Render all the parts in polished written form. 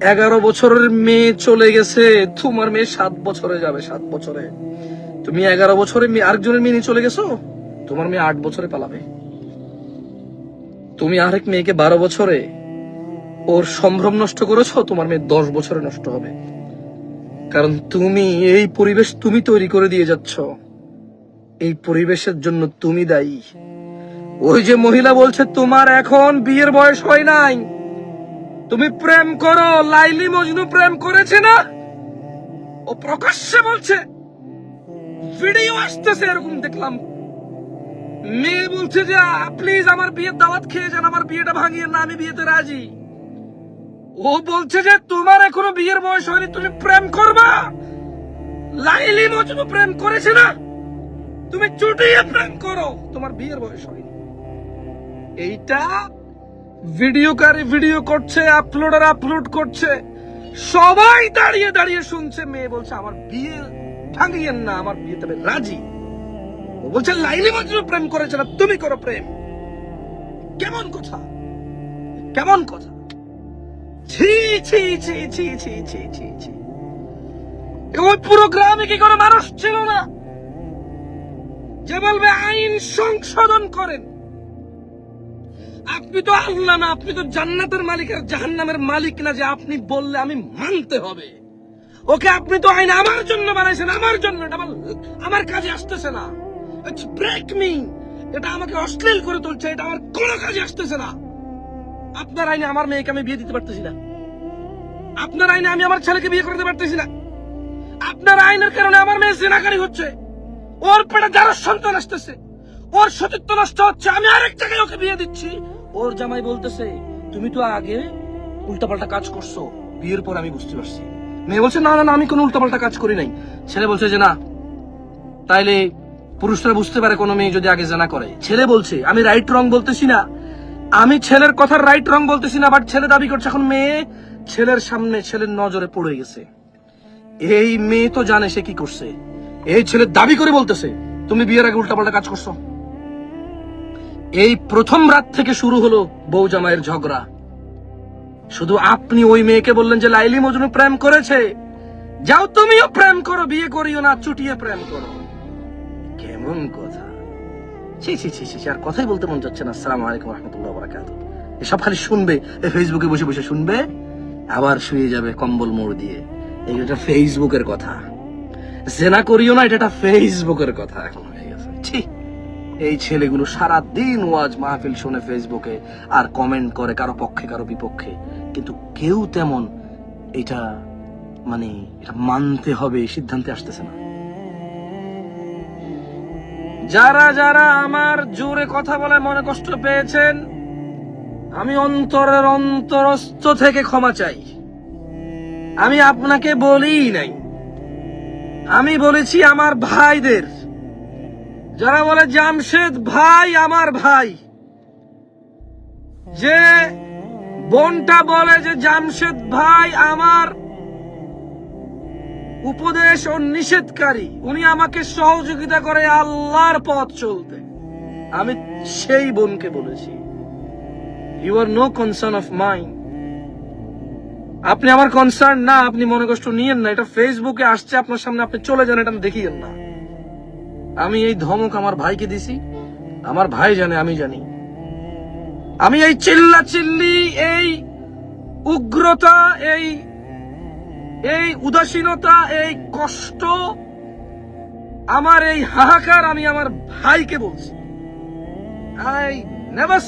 11 বছরের মেয়ে চলে গেছে, তোমার মেয়ে 7 বছরে যাবে, 7 বছরে। তুমি 11 বছরে আরেকজনের মেয়ে নিয়ে চলে গেছো, তোমার মেয়ে 8 বছরে পালাবে। তুমি আরেক মেয়েকে 12 বছরে ওর সম্ভ্রম নষ্ট করেছো, তোমার মেয়ে 10 বছরে নষ্ট হবে। কারণ তুমি এই পরিবেশ তুমি তৈরি করে দিয়ে যাচ্ছ, এই পরিবেশের জন্য তুমি দায়ী। ওই যে মহিলা বলছে তোমার এখন বিয়ের বয়স হয় নাই, তুমি প্রেম করো, লাইলি মজনু প্রেম করেছে না, ও প্রকাশ্যে বলছে, ভিডিও আসতেছে এরকম দেখলাম। মেয়ে বলছে যে প্লিজ আমার বিয়ের দাওয়াত খেয়ে যান, আমার বিয়েটা ভাঙিয়ে না, আমি বিয়েতে রাজি। ও বলছে যে তোমার এখনো বিয়ের বয়স হয়নি, তুমি প্রেম করবা। লাইলি মজনু প্রেম করেছে না, তুমি চুটিয়ে প্রেম করো, তোমার বিয়ের বয়স হয়নি। এইটা ভিডিওকারী ভিডিও করছে, আপলোডার আপলোড করছে, সবাই দাঁড়িয়ে দাঁড়িয়ে শুনছে। মেয়ে বলছে আমার বিয়ে ভাঙিয়েন না, আমার বিয়েতে আমি রাজি। ও বলছে লাইলি মজনু প্রেম করেছে না, তুমি করো প্রেম। কেমন কথা, কেমন কথা! ছি ছি ছি ছি ছি ছি ছি ছি। ওই পুরো গ্রামে কি কোনো মানুষ ছিল না যে বলবে আইন সংশোধন করেন? আপনি তো আল্লাহ না, আপনি তো জান্নাতের মালিক আর জাহান্নামের মালিক না যে আপনি বললে আমি মানতে হবে। ওকে আপনি তো আইন আমার জন্য বানাইছেন, আমার জন্য, এটা আমার কাজে আসতেছে না। ইটস ব্রেক মি, এটা আমাকে অশ্লীল করে তুলছে, এটা আমার কোনো কাজে আসতেছে না। আপনার আইনে আমার মেয়েকে আমি বিয়ে দিতে পারতেছি না, আপনার আইনে আমি আমার ছেলেকে বিয়ে করতে পারতেছি না, আপনার আইনের কারণে আমার মেয়ে জিনাকারী হচ্ছে, ওর পেটে যারা সন্তান আসতেছে, ওর সতীত্ব নষ্ট হচ্ছে, আমি আরেক জায়গায় ওকে বিয়ে দিচ্ছি। ওর জামাই বলতেছে তুমি তো আগে উল্টাপাল্টা কাজ করছো, বিয়ের পর আমি বুঝতে পারছি। মেয়ে বলছে না না না, আমি কোনো উল্টাপাল্টা কাজ করি নাই। ছেলে বলছে যে না, তাইলে পুরুষরা বুঝতে পারে কোনো মেয়ে যদি আগে জানা করে। ছেলে বলছে আমি রাইট রং বলতেছি না, আমি ছেলের কথার রাইট রং বলতেছি না, বাট ছেলে দাবি করছে এখন মেয়ে ছেলের সামনে ছেলের নজরে পড়ে গেছে। এই মেয়ে তো জানে সে কি করছে, এই ছেলে দাবি করে বলতেছে তুমি বিয়ের আগে উল্টাপাল্টা কাজ করছো। এই প্রথম রাত থেকে শুরু হলো বউ জামাইয়ের ঝগড়া। শুধু আপনি ওই মেয়েকে বললেন যে লাইলি মজনু প্রেম করেছে, যাও তুমিও প্রেম করো, বিয়ে করিও না, চুটিয়ে প্রেম করো। কেমন কথা! ছি ছি ছি ছি, আর কথাই বলতে মন যাচ্ছে না। আসসালামু আলাইকুম ওয়া রাহমাতুল্লাহি ওয়া বারাকাতুহু। এসব খালি শুনবে, ফেসবুকে বসে বসে শুনবে, আবার শুয়ে যাবে কম্বল মোড় দিয়ে। এইটা ফেসবুকের কথা, জেনা করিও না, এটা ফেসবুকের কথা এখন হয়ে গেছে। ছি, এই ছেলেগুলো সারা দিন ওয়াজ মাহফিল শুনে ফেসবুকে, আর কমেন্ট করে কারো পক্ষে কারো বিপক্ষে, কিন্তু কেউ তেমন এটা মানে এটা মানতে হবে সিদ্ধান্তে আসতেছে না। যারা যারা আমার জোরে কথা বলে মনে কষ্ট পেয়েছেন, আমি অন্তরের অন্তরস্থ থেকে ক্ষমা চাই। আমি আপনাকে বলিই নাই, আমি বলেছি আমার ভাইদের। যারা বলে জামশেদ ভাই আমার ভাই, যে বোনটা বলে যে জামশেদ ভাই আমার উপদেশ ও নিষেধকারী, উনি আমাকে সহযোগিতা করে আল্লাহর পথ চলতে, আমি সেই বোনকে বলেছি you are no concern of mine. আপনি আমার কনসার্ন না, আপনি মনে কষ্ট নিয়েন না। এটা ফেসবুকে আসছে আপনার সামনে, আপনি চলে যান, এটা দেখিয়েন না। আমি এই ধমক আমার ভাইকে দিছি, আমার ভাই জানে, আমি জানি। আমি এই চিল্লা চিল্লি, এই উগ্রতা, এই উদাসীনতা, এই কষ্ট, আমার এই হাহাকার আমি আমার ভাইকে বলছি। I never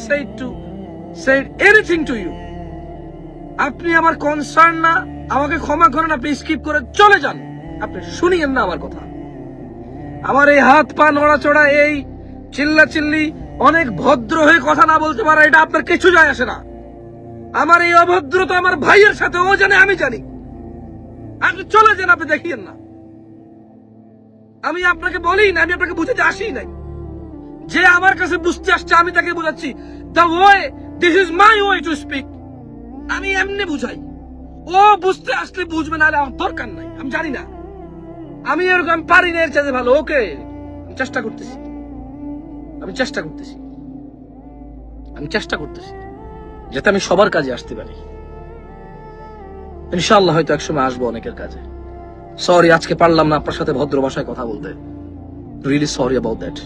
said anything to you. আপনি আমার কনসার্ন না, আমাকে ক্ষমা করেন, আপনি স্কিপ করে চলে যান, আপনি শুনিয়েন না আমার কথা। আমার এই হাত পা নড়াচড়া, এই চিল্লা চিল্লি, অনেক ভদ্র হয়ে কথা না বলতে পারা, এটা আপনার কিছু যায় আসে না। আমার এই অভদ্রতা আমার ভাইয়ের সাথে, ও জানে আমি জানি। আপনি চলে যান, আপনি দেখিয়েন না। আমি আপনাকে বলি না, আমি আপনাকে বুঝাতে আসি নাই। যে আমার কাছে বুঝতে আসছে আমি তাকে বুঝাচ্ছি। The way, this is my way to speak. আমি এমনি বুঝাই, ও বুঝতে আসলে বুঝবে, না আমার দরকার নাই। আমি জানি না, আমি এরকম পারি না, এর চাইতে ভালো। ওকে, আমি চেষ্টা করতেছি, যাতে আমি সবার কাজে আসতে পারি। ইনশাআল্লাহ হয়তো একসময় আসবো অনেকের কাছে। সরি আজকে পারলাম না আপনার সাথে ভদ্র ভাষায় কথা বলতে। Really sorry about that.